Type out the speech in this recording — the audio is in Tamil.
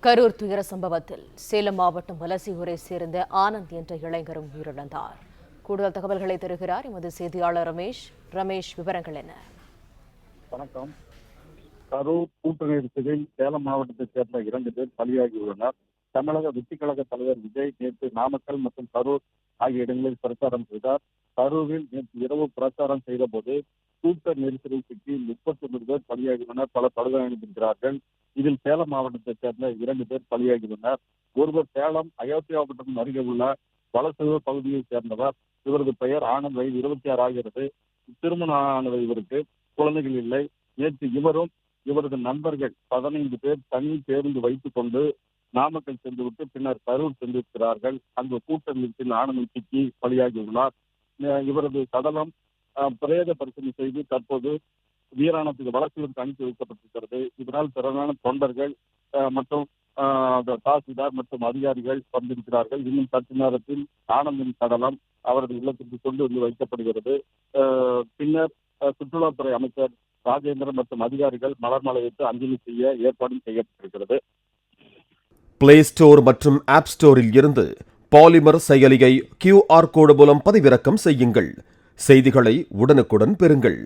கரூர் துயர சம்பவத்தில் சேலம் மாவட்டம் வலசியூரை சேர்ந்த ஆனந்த் என்ற இளைஞரும் உயிரிழந்தார். கூடுதல் தகவல்களை தருகிறார் எமது செய்தியாளர் ரமேஷ். விவரங்கள் என்ன? வணக்கம். கரூர் கூட்ட நெரிசலில் சேலம் மாவட்டத்தைச் சேர்ந்த 2 பேர் பலியாகியுள்ளனர். தமிழக வெற்றி கழக தலைவர் விஜய் நேற்று நாமக்கல் மற்றும் கரூர் ஆகிய இடங்களில் பிரச்சாரம் செய்தார். கரூரில் நேற்று இரவு பிரச்சாரம் செய்த போது கூட்ட நெரிசலில் சிக்கி 39 பேர் பலியாகியுள்ளனர். பல படுகாயமடைந்திருக்கிறார்கள். இதில் சேலம் மாவட்டத்தைச் சேர்ந்த 2 பேர் பலியாகியுள்ளனர். ஒருவர் சேலம் அயோத்தியாபுரம் அருகே உள்ள வலசூர் பகுதியைச் சேர்ந்தவர். இவரது பெயர் ஆனந்த், வயது 26 ஆகிறது. திருமணம் ஆனது இவருக்கு. குழந்தைகள் இல்லை. நேற்று இவரும் இவரது நண்பர்கள் 15 பேர் தனி பேருந்து வைத்துக் கொண்டு நாமக்கல் சென்றுவிட்டு பின்னர் கரூர் சென்றிருக்கிறார்கள். அங்கு கூட்ட நெரிசலில் ஆனந்த் சிக்கி பலியாகியுள்ளார். இவரது சடலம் பிரேத பரிசோதனை செய்து தற்போது வீராணத்துக்கு வழக்கிற்கு அனுப்பி வைக்கப்பட்டிருக்கிறது. இதனால் திரளான தொண்டர்கள் மற்றும் தாசில்தார் மற்றும் அதிகாரிகள் வந்திருக்கிறார்கள். இன்னும் சற்று நேரத்தில் ஆனந்தின் சடலம் அவரது இல்லத்திற்கு கொண்டு வந்து வைக்கப்படுகிறது. பின்னர் சுற்றுலாத்துறை அமைச்சர் ராஜேந்திரன் மற்றும் அதிகாரிகள் மலர் மாலை வைத்து அஞ்சலி செய்ய ஏற்பாடும் செய்யப்பட்டிருக்கிறது. பிளே ஸ்டோர் மற்றும் ஆப் ஸ்டோரில் இருந்து பாலிமர் செயலியை QR கோடு மூலம் பதிவிறக்கம் செய்யுங்கள். செய்திகளை உடனுக்குடன் பெறுங்கள்.